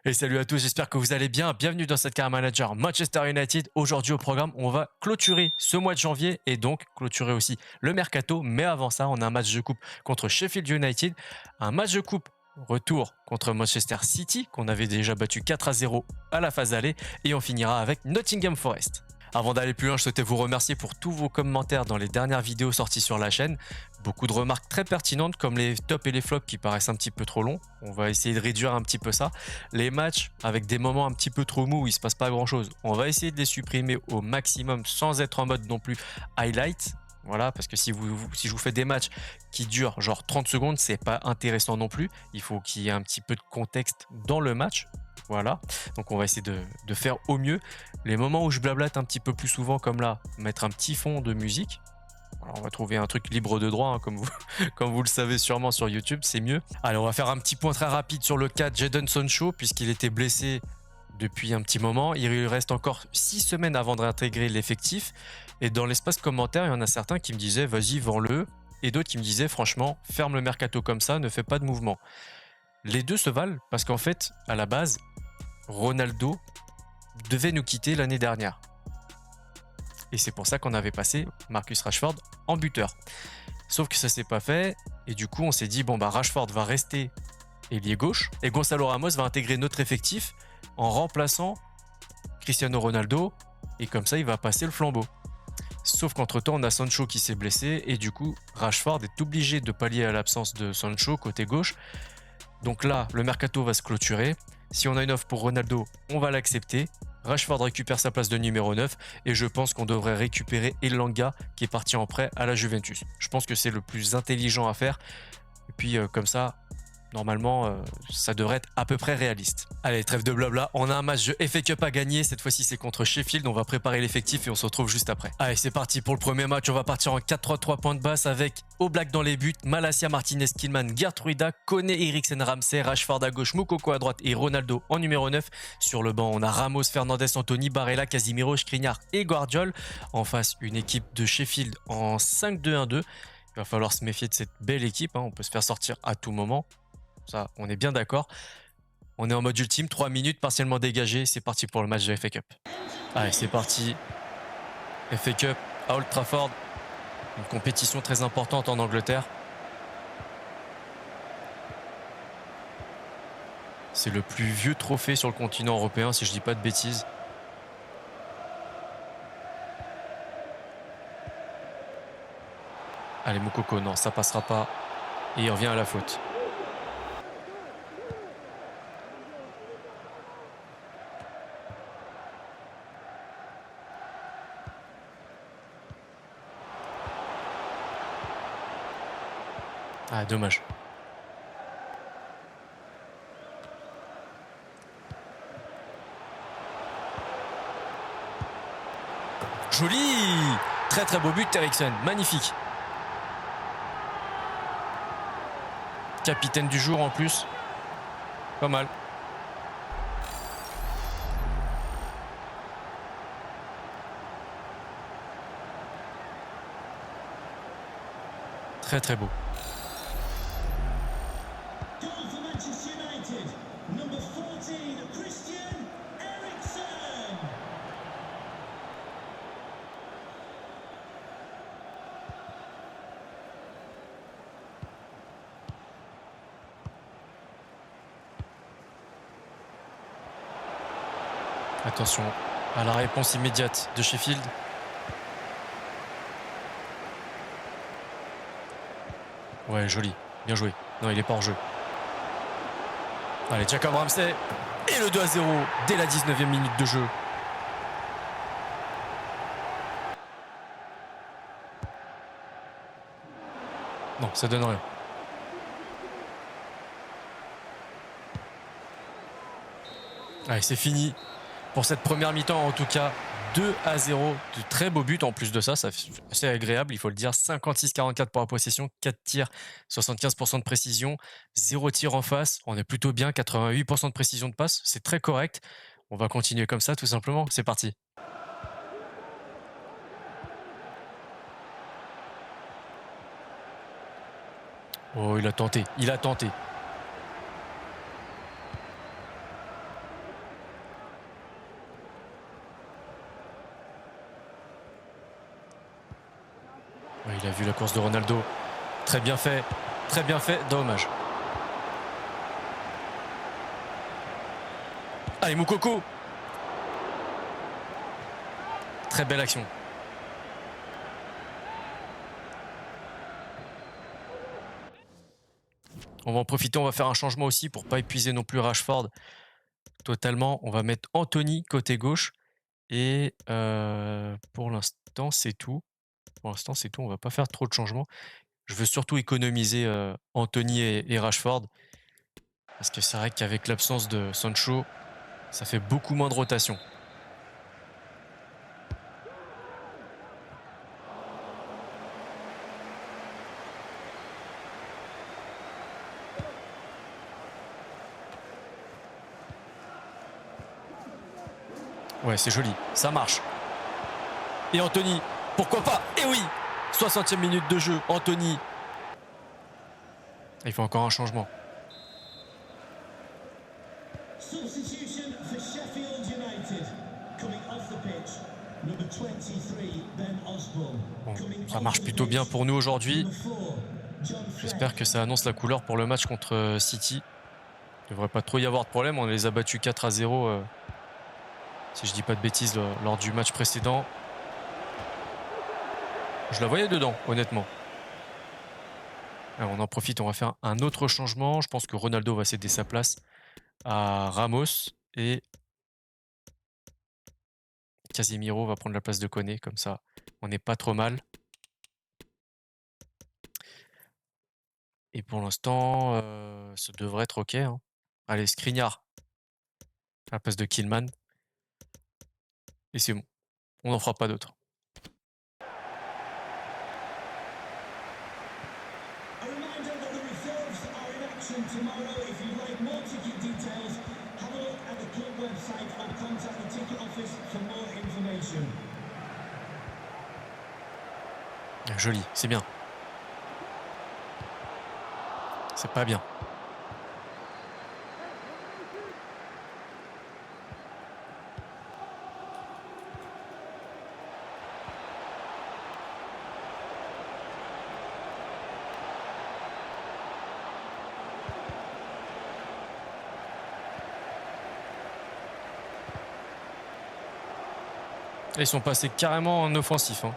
Et salut à tous, j'espère que vous allez bien. Bienvenue dans cette Car Manager Manchester United. Aujourd'hui au programme, on va clôturer ce mois de janvier et donc clôturer aussi le mercato. Mais avant ça, on a un match de coupe contre Sheffield United, un match de coupe retour contre Manchester City qu'on avait déjà battu 4-0 à la phase aller et on finira avec Nottingham Forest. Avant d'aller plus loin, je souhaitais vous remercier pour tous vos commentaires dans les dernières vidéos sorties sur la chaîne. Beaucoup de remarques très pertinentes comme les tops et les flops qui paraissent un petit peu trop longs. On va essayer de réduire un petit peu ça. Les matchs avec des moments un petit peu trop mous où il ne se passe pas grand chose, on va essayer de les supprimer au maximum sans être en mode non plus highlight. Voilà, parce que si je vous fais des matchs qui durent genre 30 secondes, c'est pas intéressant non plus. Il faut qu'il y ait un petit peu de contexte dans le match. Voilà, donc on va essayer de faire au mieux. Les moments où je blablate un petit peu plus souvent, comme là, mettre un petit fond de musique. Alors on va trouver un truc libre de droit, hein, comme vous le savez sûrement sur YouTube, c'est mieux. Allez, on va faire un petit point très rapide sur le cas de Jadon Sancho, puisqu'il était blessé depuis un petit moment. Il lui reste encore 6 semaines avant de réintégrer l'effectif. Et dans l'espace commentaire, il y en a certains qui me disaient « vas-y, vends-le ». Et d'autres qui me disaient « franchement, ferme le mercato comme ça, ne fais pas de mouvement ». Les deux se valent parce qu'en fait, à la base, Ronaldo devait nous quitter l'année dernière. Et c'est pour ça qu'on avait passé Marcus Rashford en buteur. Sauf que ça s'est pas fait. Et du coup, on s'est dit, bon, bah, Rashford va rester ailier gauche. Et Gonzalo Ramos va intégrer notre effectif en remplaçant Cristiano Ronaldo. Et comme ça, il va passer le flambeau. Sauf qu'entre-temps, on a Sancho qui s'est blessé. Et du coup, Rashford est obligé de pallier à l'absence de Sancho côté gauche. Donc là, le mercato va se clôturer. Si on a une offre pour Ronaldo, on va l'accepter. Rashford récupère sa place de numéro 9 et je pense qu'on devrait récupérer Elanga qui est parti en prêt à la Juventus. Je pense que c'est le plus intelligent à faire. Et puis comme ça, normalement, ça devrait être à peu près réaliste. Allez, trêve de blabla, on a un match de FA Cup à gagner. Cette fois-ci, c'est contre Sheffield. On va préparer l'effectif et on se retrouve juste après. Allez, c'est parti pour le premier match. On va partir en 4-3-3 points de basse avec Oblak dans les buts, Malacia, Martinez, Killman, Gertruida, Kone, Eriksen, Ramsey, Rashford à gauche, Moukoko à droite et Ronaldo en numéro 9. Sur le banc, on a Ramos, Fernandez, Anthony, Barella, Casimiro, Skriniar et Guardiol. En face, une équipe de Sheffield en 5-2-1-2. Il va falloir se méfier de cette belle équipe. On peut se faire sortir à tout moment. Ça, on est bien d'accord. On est en mode ultime, 3 minutes partiellement dégagées. C'est parti pour le match de FA Cup. Allez, c'est parti. FA Cup à Old Trafford. Une compétition très importante en Angleterre. C'est le plus vieux trophée sur le continent européen, si je dis pas de bêtises. Allez, Moukoko, non, ça passera pas. Et il revient à la faute. Ah, dommage. Joli! Très très beau but, Eriksen. Magnifique. Capitaine du jour en plus. Pas mal. Très très beau. Attention à la réponse immédiate de Sheffield. Ouais, joli. Bien joué. Non, il est pas hors jeu. Allez, Jacob Ramsey. Et le 2-0 dès la 19e minute de jeu. Non, ça donne rien. Allez, c'est fini pour cette première mi-temps en tout cas. 2-0, de très beaux buts en plus de ça, c'est assez agréable, il faut le dire. 56-44 pour la possession, 4 tirs, 75% de précision, 0 tir en face, on est plutôt bien, 88% de précision de passe, c'est très correct. On va continuer comme ça tout simplement, c'est parti. Oh, il a tenté, il a tenté. Il a vu la course de Ronaldo. Très bien fait. Très bien fait. Dommage. Allez, Moukoko. Très belle action. On va en profiter, on va faire un changement aussi pour pas épuiser non plus Rashford totalement. On va mettre Anthony côté gauche. Et pour l'instant, c'est tout. Pour l'instant, c'est tout. On va pas faire trop de changements. Je veux surtout économiser Anthony et Rashford. Parce que c'est vrai qu'avec l'absence de Sancho, ça fait beaucoup moins de rotation. Ouais, c'est joli. Ça marche. Et Anthony, pourquoi pas? Et oui, 60e minute de jeu. Anthony. Il faut encore un changement. Substitution for Sheffield United. Coming off the pitch, number 23, Ben Osborne. Bon, ça marche plutôt bien pour nous aujourd'hui. J'espère que ça annonce la couleur pour le match contre City. Il ne devrait pas trop y avoir de problème. On les a battus 4-0, si je dis pas de bêtises, lors du match précédent. Je la voyais dedans, honnêtement. Alors, on en profite, on va faire un autre changement. Je pense que Ronaldo va céder sa place à Ramos. Et Casemiro va prendre la place de Koné. Comme ça, on n'est pas trop mal. Et pour l'instant, ça devrait être OK. Hein. Allez, Skriniar à la place de Killman. Et c'est bon. On n'en fera pas d'autres. A reminder that the reserves are in action tomorrow. If you'd like more ticket details, have a look at the club website or contact the ticket office for more information. Joli, c'est bien. C'est pas bien. Là, ils sont passés carrément en offensif. Hein.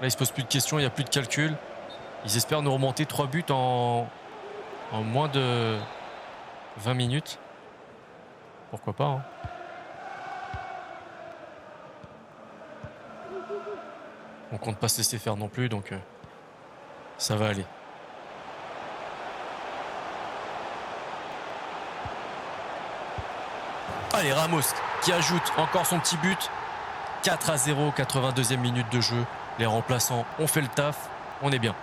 Là, ils se posent plus de questions, il n'y a plus de calcul. Ils espèrent nous remonter 3 buts en moins de 20 minutes. Pourquoi pas, hein. On compte pas se laisser faire non plus, donc ça va aller. Allez, Ramos qui ajoute encore son petit but. 4-0, 82e minute de jeu. Les remplaçants ont fait le taf. On est bien.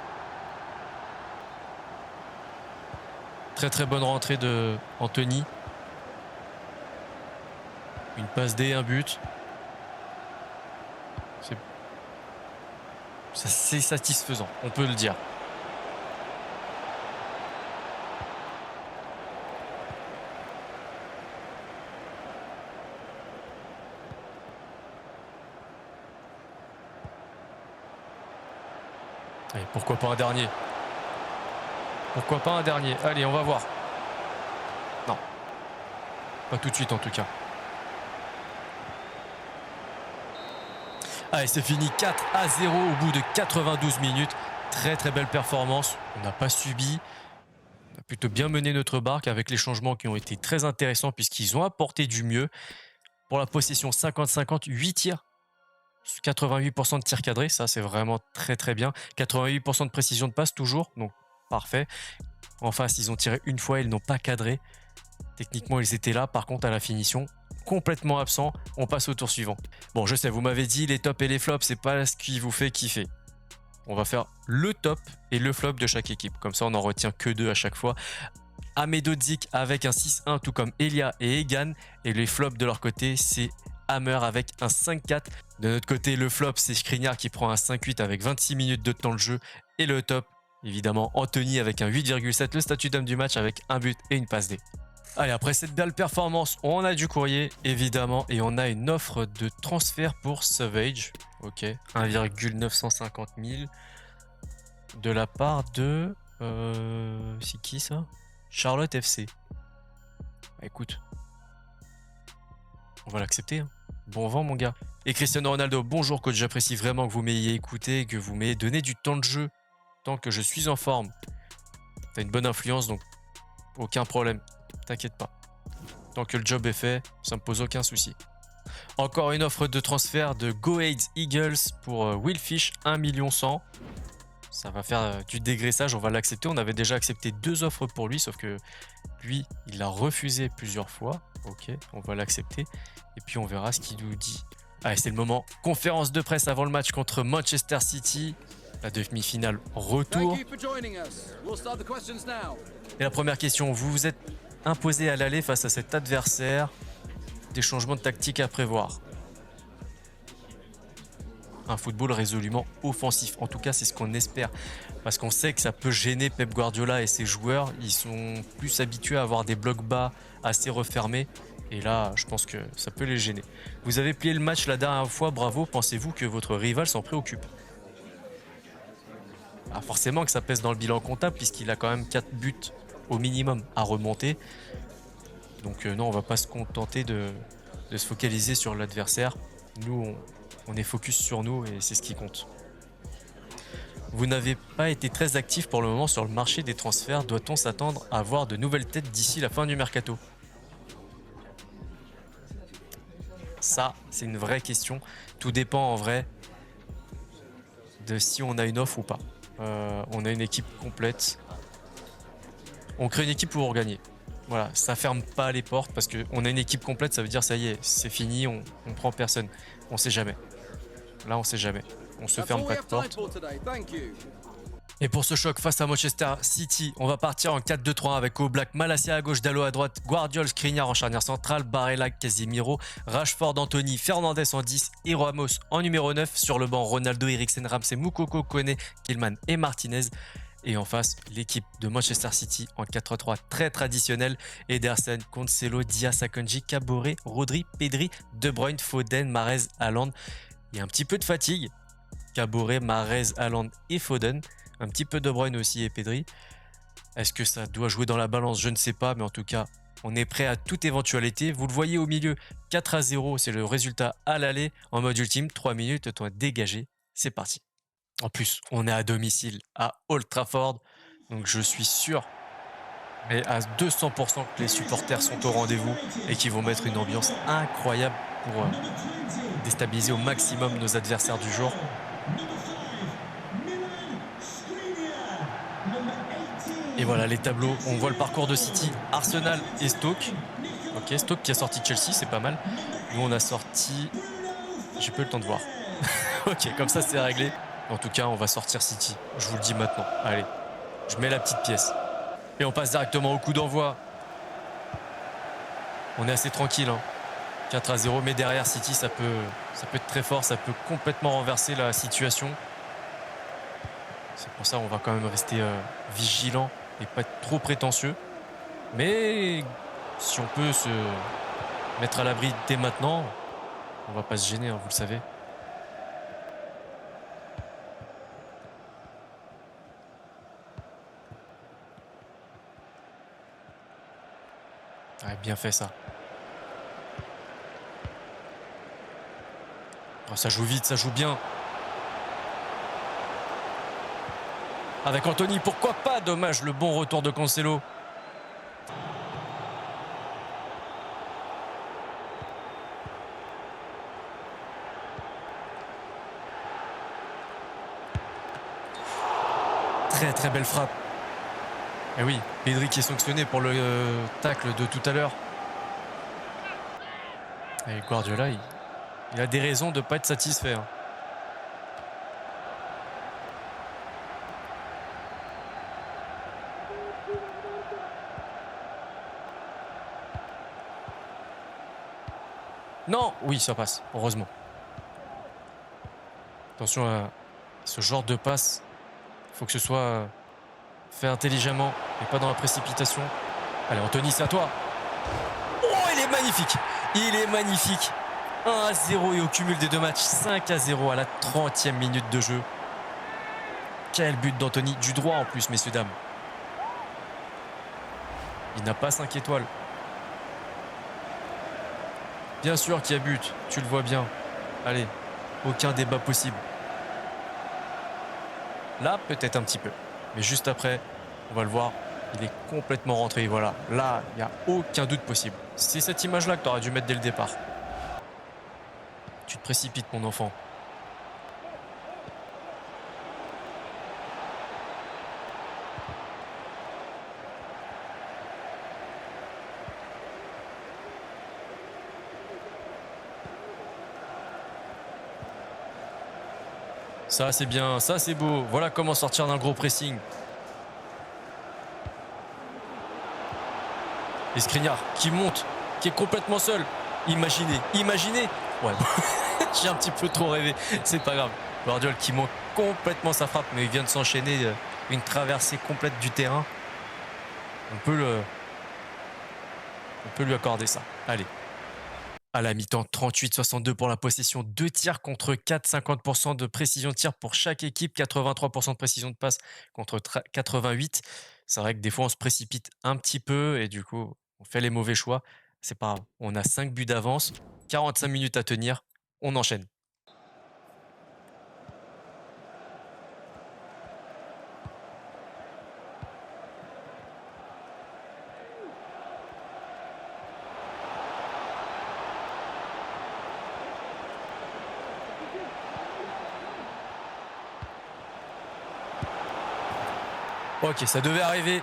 Très très bonne rentrée de Anthony. Une passe D, un but. C'est satisfaisant, on peut le dire. Allez, pourquoi pas un dernier? Pourquoi pas un dernier? Allez, on va voir. Non. Pas tout de suite en tout cas. Allez, c'est fini, 4-0 au bout de 92 minutes. Très très belle performance. On n'a pas subi. On a plutôt bien mené notre barque avec les changements qui ont été très intéressants puisqu'ils ont apporté du mieux. Pour la possession 50-50, 8 tirs. 88% de tirs cadrés, ça c'est vraiment très très bien. 88% de précision de passe toujours, donc parfait. En face, ils ont tiré une fois, ils n'ont pas cadré. Techniquement, ils étaient là. Par contre, à la finition, complètement absent. On passe au tour suivant. Bon, je sais, vous m'avez dit les tops et les flops, c'est pas ce qui vous fait kiffer. On va faire le top et le flop de chaque équipe. Comme ça, on n'en retient que 2 à chaque fois. Ahmedhodzic avec un 6-1, tout comme Elia et Egan. Et les flops de leur côté, c'est Hammer avec un 5-4. De notre côté, le flop, c'est Skriniar qui prend un 5-8 avec 26 minutes de temps de jeu. Et le top, évidemment, Anthony avec un 8,7. Le statut d'homme du match avec un but et une passe D. Allez, après cette belle performance, on a du courrier, évidemment, et on a une offre de transfert pour Savage. Ok, 1,950 000 de la part de... c'est qui ça? Charlotte FC. Bah, écoute, on va l'accepter. Hein. Bon vent, mon gars. Et Cristiano Ronaldo, bonjour coach, j'apprécie vraiment que vous m'ayez écouté, que vous m'ayez donné du temps de jeu tant que je suis en forme. T'as une bonne influence, donc aucun problème. T'inquiète pas. Tant que le job est fait, ça me pose aucun souci. Encore une offre de transfert de Go Ahead Eagles pour Will Fish, 1 100 000. Ça va faire du dégraissage, on va l'accepter. On avait déjà accepté 2 offres pour lui, sauf que lui, il a refusé plusieurs fois. Ok, on va l'accepter. Et puis on verra ce qu'il nous dit. Allez, c'est le moment. Conférence de presse avant le match contre Manchester City. La demi-finale retour. Et la première question, vous vous êtes imposé à l'aller face à cet adversaire. Des changements de tactique à prévoir. Un football résolument offensif. En tout cas, c'est ce qu'on espère. Parce qu'on sait que ça peut gêner Pep Guardiola et ses joueurs. Ils sont plus habitués à avoir des blocs bas assez refermés. Et là, je pense que ça peut les gêner. Vous avez plié le match la dernière fois, bravo. Pensez-vous que votre rival s'en préoccupe? Ah, forcément que ça pèse dans le bilan comptable puisqu'il a quand même 4 buts au minimum à remonter. Donc non, on va pas se contenter de se focaliser sur l'adversaire. Nous, on est focus sur nous et c'est ce qui compte. Vous n'avez pas été très actif pour le moment sur le marché des transferts. Doit-on s'attendre à voir de nouvelles têtes d'ici la fin du mercato? Ça, c'est une vraie question. Tout dépend en vrai de si on a une offre ou pas. On a une équipe complète. On crée une équipe pour gagner. Voilà, ça ferme pas les portes parce qu'on a une équipe complète, ça veut dire ça y est, c'est fini, on prend personne. On sait jamais. Là, on sait jamais. On se ferme pas de porte. Et pour ce choc face à Manchester City, on va partir en 4-2-3 avec Oblak, Malacia à gauche, Dalot à droite, Guardiola, Skriniar en charnière centrale, Barella, Casemiro, Rashford, Anthony, Fernandes en 10 et Ramos en numéro 9. Sur le banc, Ronaldo, Eriksen, Ramsey, Moukoko, Koné, Kilman et Martinez. Et en face, l'équipe de Manchester City en 4-3 très traditionnel. Ederson, Cancelo, Diaz, Akanji, Kabore, Rodri, Pedri, De Bruyne, Foden, Mahrez, Haaland. Il y a un petit peu de fatigue. Kabore, Mahrez, Haaland et Foden. Un petit peu De Bruyne aussi et Pedri. Est-ce que ça doit jouer dans la balance? Je ne sais pas, mais en tout cas, on est prêt à toute éventualité. Vous le voyez au milieu, 4-0, c'est le résultat à l'aller. En mode ultime, 3 minutes, toi dégagé. C'est parti. En plus, on est à domicile à Old Trafford. Donc je suis sûr, mais à 200% que les supporters sont au rendez-vous et qu'ils vont mettre une ambiance incroyable pour déstabiliser au maximum nos adversaires du jour. Et voilà les tableaux. On voit le parcours de City, Arsenal et Stoke. Ok, Stoke qui a sorti Chelsea, c'est pas mal. Nous, on a sorti... J'ai pas eu le temps de voir. Ok, comme ça, c'est réglé. En tout cas, on va sortir City. Je vous le dis maintenant. Allez, je mets la petite pièce. Et on passe directement au coup d'envoi. On est assez tranquille. Hein. 4-0. Mais derrière City, ça peut être très fort. Ça peut complètement renverser la situation. C'est pour ça qu'on va quand même rester vigilant et pas être trop prétentieux. Mais si on peut se mettre à l'abri dès maintenant, on va pas se gêner, hein, vous le savez. Ouais, bien fait ça. Oh, ça joue vite, ça joue bien. Avec Anthony, pourquoi pas? Dommage, le bon retour de Cancelo. Très très belle frappe. Et oui, Pedri qui est sanctionné pour le tacle de tout à l'heure. Et Guardiola, il a des raisons de ne pas être satisfait. Hein. Non, oui, ça passe, heureusement. Attention à ce genre de passe. Il faut que ce soit fait intelligemment et pas dans la précipitation. Allez, Anthony, c'est à toi. est magnifique. Il est magnifique. 1-0 et au cumul des deux matchs, 5-0 à la 30e minute de jeu. Quel but d'Anthony, du droit en plus, messieurs, dames. Il n'a pas 5 étoiles. Bien sûr qu'il y a but, tu le vois bien. Allez, aucun débat possible. Là, peut-être un petit peu. Mais juste après, on va le voir, il est complètement rentré. Voilà, là, il n'y a aucun doute possible. C'est cette image-là que tu aurais dû mettre dès le départ. Tu te précipites, mon enfant. Ça, c'est bien, ça, c'est beau. Voilà comment sortir d'un gros pressing. Et Skriniar qui monte, qui est complètement seul. Imaginez. Ouais, j'ai un petit peu trop rêvé. C'est pas grave. Guardiola qui manque complètement sa frappe, mais il vient de s'enchaîner une traversée complète du terrain. On peut lui accorder ça. Allez. À la mi-temps, 38-62 pour la possession. 2 tirs contre 4, 50% de précision de tir pour chaque équipe. 83% de précision de passe contre 88. C'est vrai que des fois, on se précipite un petit peu et du coup, on fait les mauvais choix. C'est pas grave. On a 5 buts d'avance, 45 minutes à tenir. On enchaîne. Ok, ça devait arriver.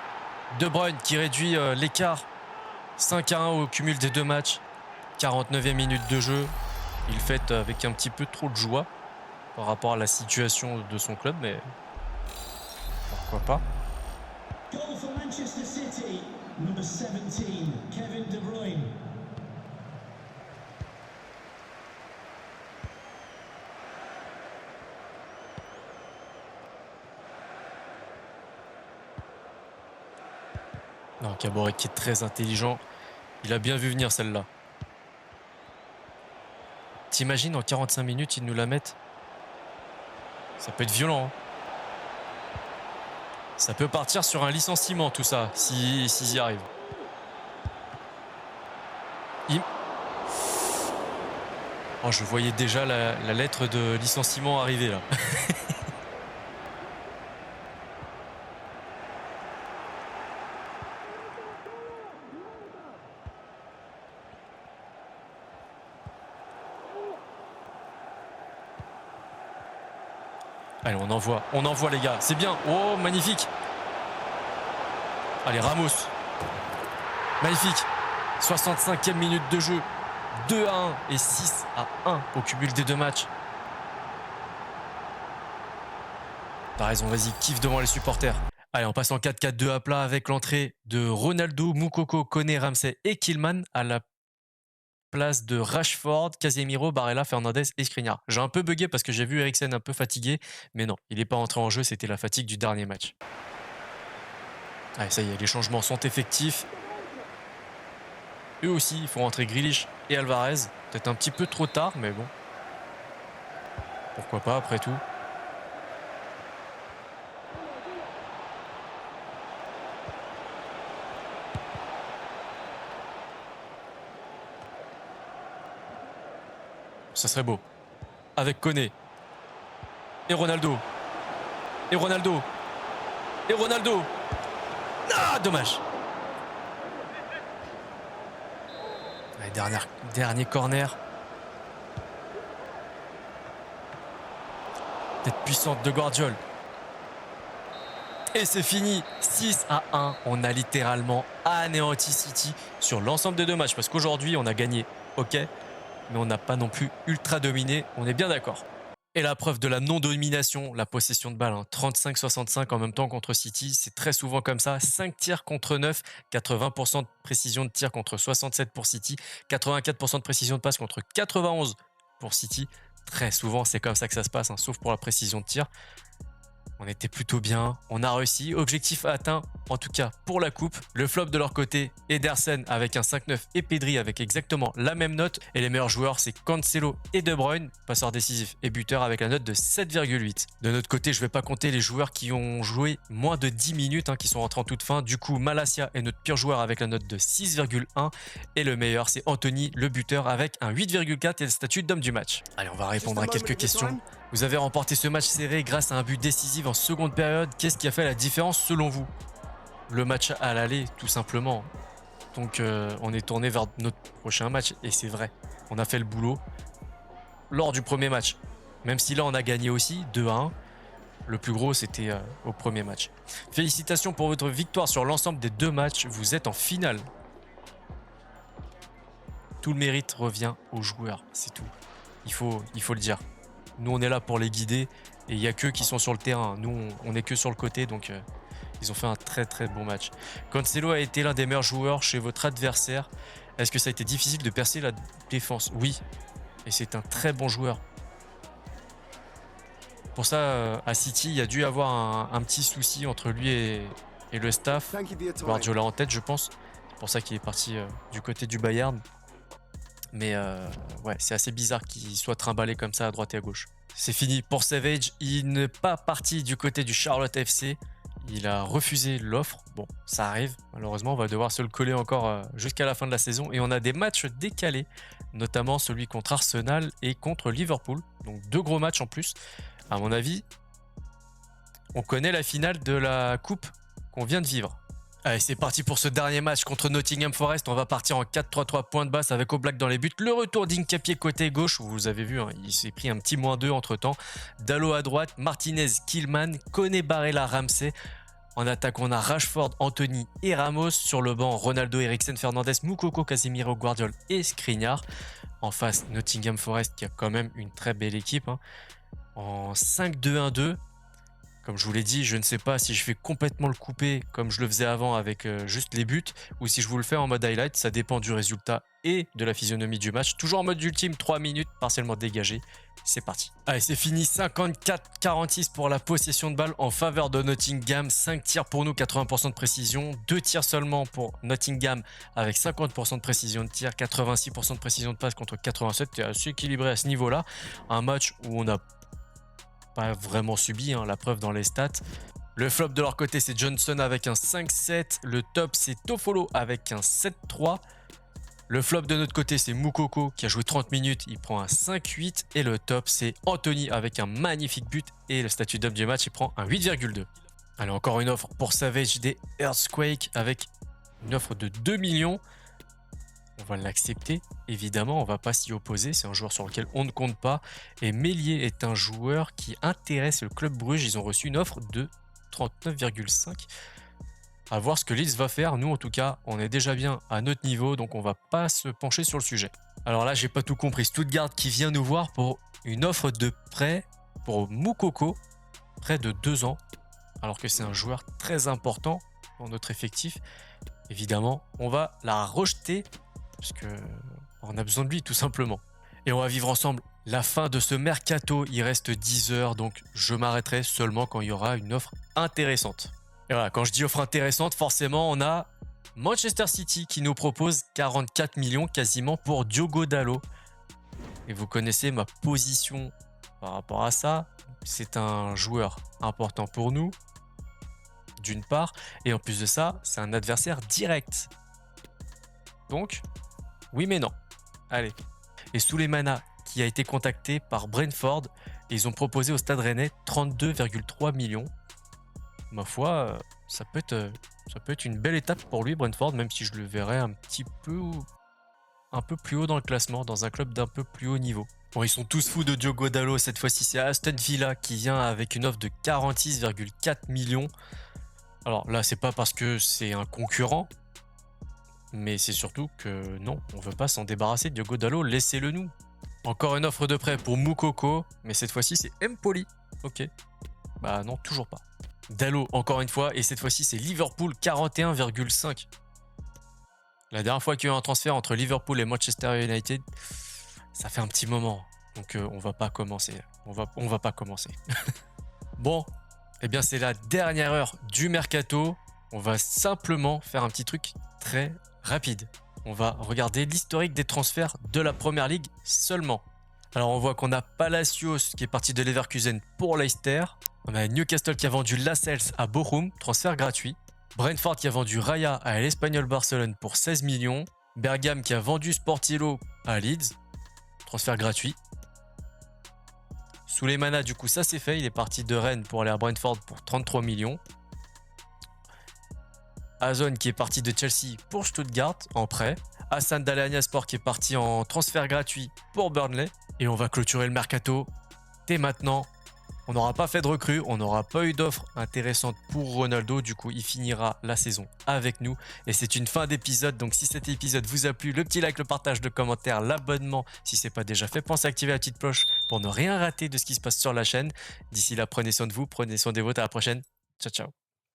De Bruyne qui réduit l'écart. 5-1 au cumul des deux matchs. 49e minute de jeu. Il le fait avec un petit peu trop de joie par rapport à la situation de son club, mais pourquoi pas. Goal for Manchester City, number 17, Kevin De Bruyne. Non, Caboret qui est très intelligent. Il a bien vu venir celle-là. T'imagines en 45 minutes, ils nous la mettent? Ça peut être violent. Hein. Ça peut partir sur un licenciement, tout ça, s'ils y arrivent. Oh, je voyais déjà la lettre de licenciement arriver là. Allez, on envoie les gars, c'est bien. Oh, magnifique. Allez, Ramos. Magnifique. 65e minute de jeu. 2-1 et 6-1 au cumul des deux matchs. T'as raison, vas-y, kiffe devant les supporters. Allez, on passe en 4-4-2 à plat avec l'entrée de Ronaldo, Moukoko, Koné, Ramsey et Kilman à la place de Rashford, Casemiro, Barella, Fernandez et Skriniar. J'ai un peu bugué parce que j'ai vu Eriksen un peu fatigué, mais non, il n'est pas entré en jeu, c'était la fatigue du dernier match. Allez, ça y est, les changements sont effectifs. Eux aussi, il faut rentrer Grealish et Alvarez. Peut-être un petit peu trop tard, mais bon. Pourquoi pas, après tout. Ça serait beau. Avec Koné. Et Ronaldo. Et Ronaldo. Et Ronaldo. Ah, dommage. Allez, dernier corner. Tête puissante de Guardiola. Et c'est fini. 6-1. On a littéralement anéanti City sur l'ensemble des deux matchs. Parce qu'aujourd'hui, on a gagné. Ok. Mais on n'a pas non plus ultra dominé. On est bien d'accord. Et la preuve de la non-domination, la possession de balle, hein, 35-65 en même temps contre City, c'est très souvent comme ça. 5 tirs contre 9, 80% de précision de tir contre 67 pour City, 84% de précision de passe contre 91 pour City. Très souvent, c'est comme ça que ça se passe, hein, sauf pour la précision de tir. On était plutôt bien, on a réussi, objectif atteint en tout cas pour la coupe. Le flop de leur côté, Ederson avec un 5-9 et Pedri avec exactement la même note. Et les meilleurs joueurs, c'est Cancelo et De Bruyne, passeur décisif et buteur avec la note de 7,8. De notre côté, je ne vais pas compter les joueurs qui ont joué moins de 10 minutes, qui sont rentrés en toute fin. Du coup, Malacia est notre pire joueur avec la note de 6,1. Et le meilleur, c'est Anthony, le buteur, avec un 8,4 et le statut d'homme du match. Allez, on va répondre à quelques questions. Vous avez remporté ce match serré grâce à un but décisif en seconde période. Qu'est-ce qui a fait la différence selon vous? Le match à l'aller, tout simplement. Donc on est tourné vers notre prochain match et c'est vrai. On a fait le boulot lors du premier match. Même si là on a gagné aussi 2-1. Le plus gros c'était au premier match. Félicitations pour votre victoire sur l'ensemble des 2 matchs. Vous êtes en finale. Tout le mérite revient aux joueurs, c'est tout. Il faut le dire. Nous, on est là pour les guider et il n'y a qu'eux qui sont sur le terrain. Nous, on n'est que sur le côté, donc ils ont fait un très très bon match. Cancelo a été l'un des meilleurs joueurs chez votre adversaire. Est-ce que ça a été difficile de percer la défense? Oui, et c'est un très bon joueur. Pour ça, à City, il y a dû y avoir un petit souci entre lui et le staff. Guardiola en tête, je pense. C'est pour ça qu'il est parti du côté du Bayern. Mais ouais, c'est assez bizarre qu'il soit trimballé comme ça à droite et à gauche. C'est fini pour Savage. Il n'est pas parti du côté du Charlotte FC. Il a refusé l'offre. Bon, ça arrive. Malheureusement, on va devoir se le coller encore jusqu'à la fin de la saison. Et on a des matchs décalés, notamment celui contre Arsenal et contre Liverpool. Donc 2 gros matchs en plus. À mon avis, on connaît la finale de la coupe qu'on vient de vivre. Allez, c'est parti pour ce dernier match contre Nottingham Forest. On va partir en 4-3-3 point de basse avec Oblak dans les buts. Le retour d'Hincapié côté gauche. Vous avez vu, il s'est pris un petit -2 entre temps. Dalot à droite, Martinez, Killman, Koné, Barella, Ramsey. En attaque, on a Rashford, Anthony et Ramos. Sur le banc, Ronaldo, Eriksen, Fernandez, Moukoko, Casemiro, Guardiola et Skriniar. En face, Nottingham Forest qui a quand même une très belle équipe. En 5-2-1-2. Comme je vous l'ai dit, je ne sais pas si je vais complètement le couper comme je le faisais avant avec juste les buts ou si je vous le fais en mode highlight. Ça dépend du résultat et de la physionomie du match. Toujours en mode ultime, 3 minutes partiellement dégagées. C'est parti. Allez, c'est fini. 54-46 pour la possession de balle en faveur de Nottingham. 5 tirs pour nous, 80% de précision. 2 tirs seulement pour Nottingham avec 50% de précision de tir. 86% de précision de passe contre 87. C'est assez équilibré à ce niveau-là. Un match où on a pas vraiment subi, la preuve dans les stats. Le flop de leur côté, c'est Johnson avec un 5-7. Le top, c'est Toffolo avec un 7-3. Le flop de notre côté, c'est Moukoko qui a joué 30 minutes. Il prend un 5-8. Et le top, c'est Anthony avec un magnifique but. Et le statut d'homme du match, il prend un 8,2. Allez, encore une offre pour Savage des Earthquake avec une offre de 2 millions. On va l'accepter, évidemment, on ne va pas s'y opposer, c'est un joueur sur lequel on ne compte pas. Et Meslier est un joueur qui intéresse le club Bruges, ils ont reçu une offre de 39,5. À voir ce que Leeds va faire, nous en tout cas, on est déjà bien à notre niveau, donc on ne va pas se pencher sur le sujet. Alors là, j'ai pas tout compris, Stuttgart qui vient nous voir pour une offre de prêt pour Moukoko, près de 2 ans, alors que c'est un joueur très important dans notre effectif. Évidemment, on va la rejeter, parce qu'on a besoin de lui tout simplement. Et on va vivre ensemble la fin de ce mercato. Il reste 10 heures, donc je m'arrêterai seulement quand il y aura une offre intéressante. Et voilà, quand je dis offre intéressante, forcément on a Manchester City qui nous propose 44 millions quasiment pour Diogo Dalot. Et vous connaissez ma position par rapport à ça. C'est un joueur important pour nous, d'une part, et en plus de ça, c'est un adversaire direct. Donc, oui mais non. Allez. Et Souleymana qui a été contacté par Brentford, et ils ont proposé au Stade Rennais 32,3 millions. Ma foi, ça peut être une belle étape pour lui, Brentford, même si je le verrais un peu plus haut dans le classement, dans un club d'un peu plus haut niveau. Bon, ils sont tous fous de Diogo Dalot. Cette fois-ci, c'est Aston Villa qui vient avec une offre de 46,4 millions. Alors là, c'est pas parce que c'est un concurrent, mais c'est surtout que non, on veut pas s'en débarrasser de Diogo Dalot, laissez-le nous. Encore une offre de prêt pour Moukoko, mais cette fois-ci, c'est Empoli. Ok. Bah non, toujours pas. Dalot, encore une fois, et cette fois-ci, c'est Liverpool, 41,5. La dernière fois qu'il y a eu un transfert entre Liverpool et Manchester United, ça fait un petit moment. Donc on va pas commencer. On va pas commencer. Bon, Eh bien, c'est la dernière heure du mercato. On va simplement faire un petit truc très rapide. On va regarder l'historique des transferts de la Première Ligue seulement. Alors, on voit qu'on a Palacios qui est parti de Leverkusen pour Leicester. On a Newcastle qui a vendu Lascelles à Bochum, transfert gratuit. Brentford qui a vendu Raya à l'Espagnol Barcelone pour 16 millions. Bergame qui a vendu Sportillo à Leeds, transfert gratuit. Souleymana, du coup, ça c'est fait. Il est parti de Rennes pour aller à Brentford pour 33 millions. Azon qui est parti de Chelsea pour Stuttgart en prêt. Hassan Dalhaniaspor qui est parti en transfert gratuit pour Burnley. Et on va clôturer le mercato dès maintenant. On n'aura pas fait de recrue, on n'aura pas eu d'offre intéressante pour Ronaldo. Du coup, il finira la saison avec nous. Et c'est une fin d'épisode. Donc, si cet épisode vous a plu, le petit like, le partage, le commentaire, l'abonnement, si ce n'est pas déjà fait, pensez à activer la petite cloche pour ne rien rater de ce qui se passe sur la chaîne. D'ici là, prenez soin de vous, prenez soin des vôtres. À la prochaine. Ciao, ciao.